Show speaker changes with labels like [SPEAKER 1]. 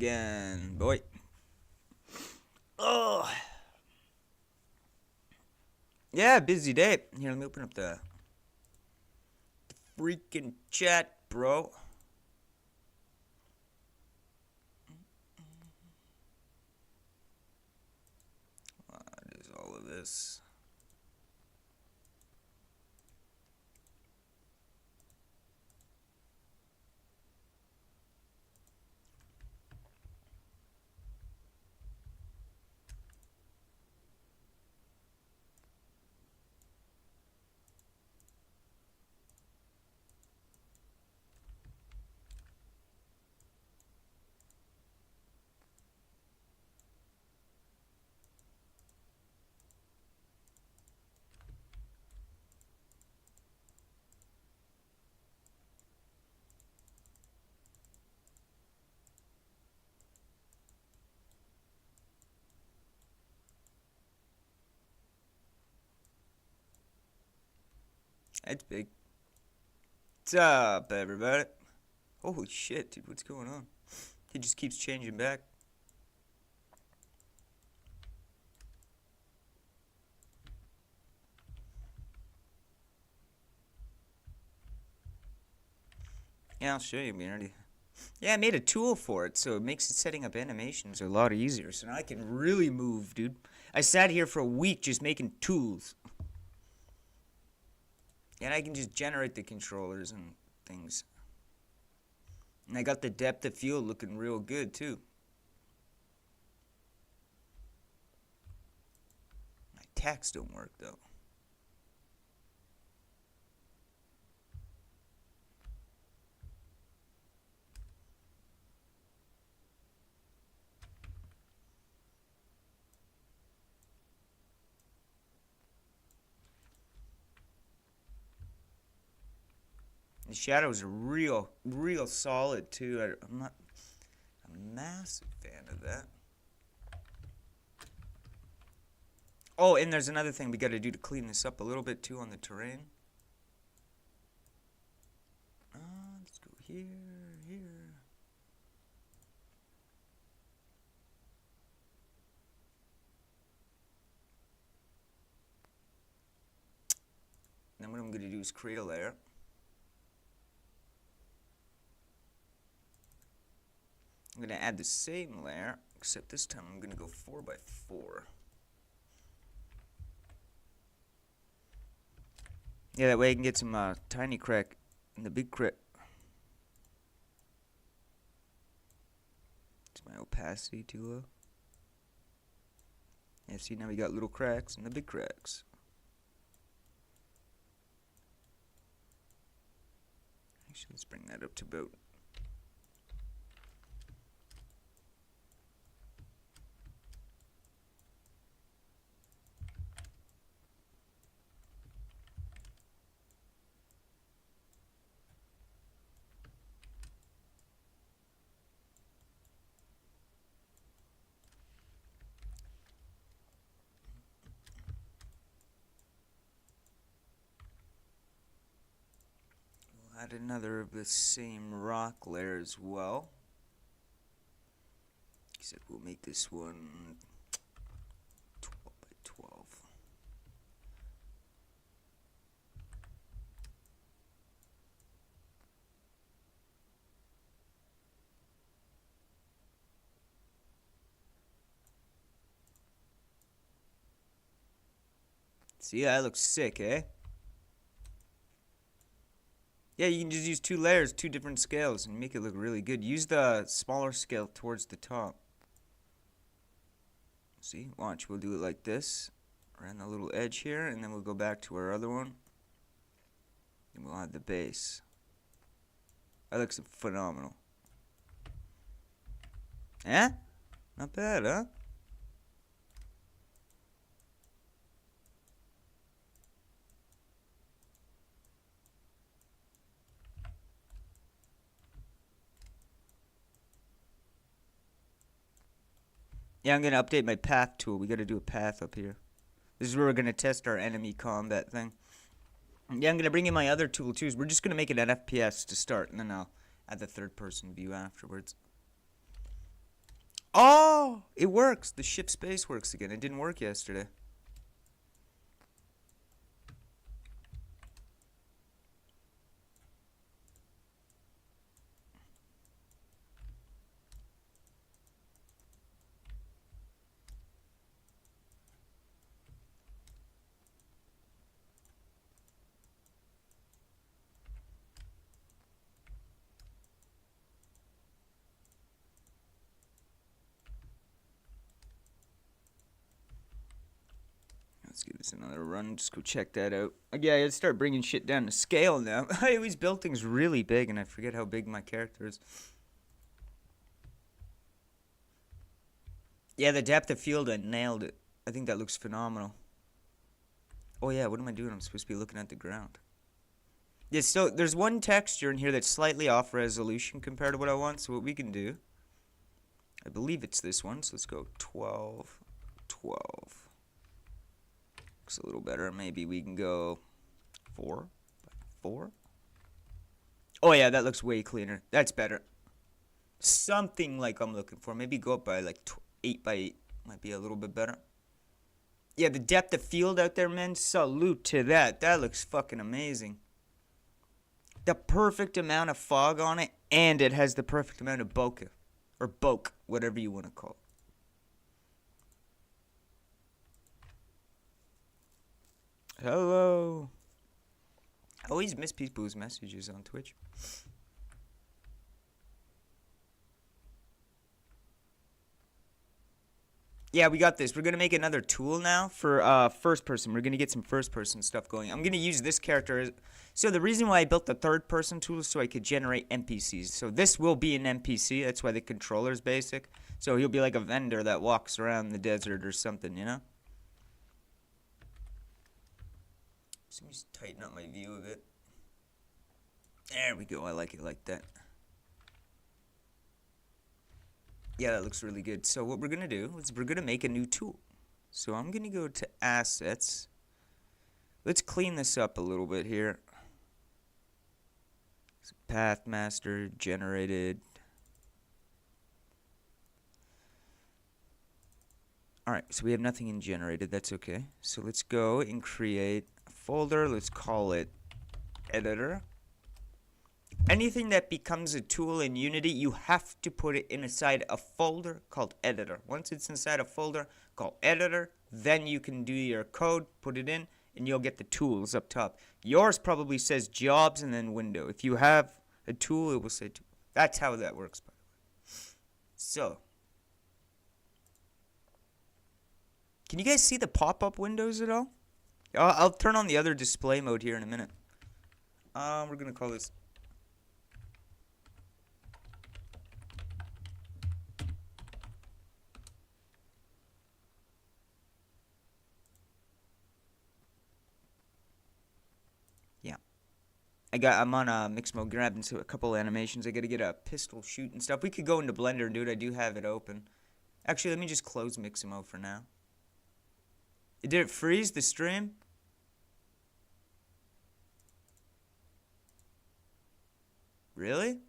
[SPEAKER 1] again, boy. Oh. Yeah, busy day. Here, let me open up the freaking chat, bro. What is all of this? That's big. What's up, everybody? Holy shit, dude, what's going on? He just keeps changing back. Yeah, I'll show you, man. Yeah, I made a tool for it, so it makes it setting up animations a lot easier. So now I can really move, dude. I sat here for a week just making tools. And I can just generate the controllers and things. And I got the depth of field looking real good, too. My text don't work, though. The shadows are real solid, too. I'm not a massive fan of that. Oh, and there's another thing we got to do to clean this up a little bit, too, on the terrain. Let's go here. Then what I'm going to do is create a layer. I'm going to add the same layer, except this time I'm going to go 4x4. Yeah, that way I can get some tiny crack in the big crack. Is my opacity too low? Yeah, see, now we got little cracks and the big cracks. Actually, let's bring that up to about... Add another of the same rock layer as well. Except we'll make this one 12x12. See, that looks sick, eh? Yeah, you can just use 2 layers, 2 different scales, and make it look really good. Use the smaller scale towards the top. See, watch, we'll do it like this. Around the little edge here, and then we'll go back to our other one. And we'll add the base. That looks phenomenal. Eh? Not bad, huh? Yeah, I'm going to update my path tool. We got to do a path up here. This is where we're going to test our enemy combat thing. Yeah, I'm going to bring in my other tool too. We're just going to make it an FPS to start, and then I'll add the third person view afterwards. Oh, it works. The ship space works again. It didn't work yesterday. Let's give this another run. Just go check that out. Yeah, I start bringing shit down to scale now. I always build things really big, and I forget how big my character is. Yeah, the depth of field, I nailed it. I think that looks phenomenal. Oh yeah, what am I doing? I'm supposed to be looking at the ground. Yeah, so there's one texture in here that's slightly off resolution compared to what I want. So what we can do, I believe it's this one. So let's go 12, 12. Looks a little better. Maybe we can go 4 by 4. Oh yeah, that looks way cleaner. That's better. Something like I'm looking for. Maybe go up by like 8 by 8. Might be a little bit better. Yeah, the depth of field out there, man. Salute to that. That looks fucking amazing. The perfect amount of fog on it, and it has the perfect amount of bokeh. Or bokeh, whatever you want to call it. Hello. I always miss people's messages on Twitch. Yeah, we got this. We're going to make another tool now for first person. We're going to get some first person stuff going. I'm going to use this character. So the reason why I built the third person tool is so I could generate NPCs. So this will be an NPC. That's why the controller's basic. So he'll be like a vendor that walks around the desert or something, you know? So let me just tighten up my view of it. There we go. I like it like that. Yeah, that looks really good. So what we're going to do is we're going to make a new tool. So I'm going to go to Assets. Let's clean this up a little bit here. So Pathmaster, generated. Alright, so we have nothing in generated. That's okay. So let's go and create a folder. Let's call it Editor. Anything that becomes a tool in Unity, you have to put it inside a folder called Editor. Once it's inside a folder called Editor, then you can do your code, put it in, and you'll get the tools up top. Yours probably says Jobs and then Window. If you have a tool, it will say tool. That's how that works, by the way. So, can you guys see the pop-up windows at all? I'll turn on the other display mode here in a minute. We're going to call this... I'm on mix mode, grabbing a couple animations. I gotta get a pistol shoot and stuff. We could go into Blender and do it. I do have it open. Actually, let me just close mix mode for now. Did it freeze the stream? Really?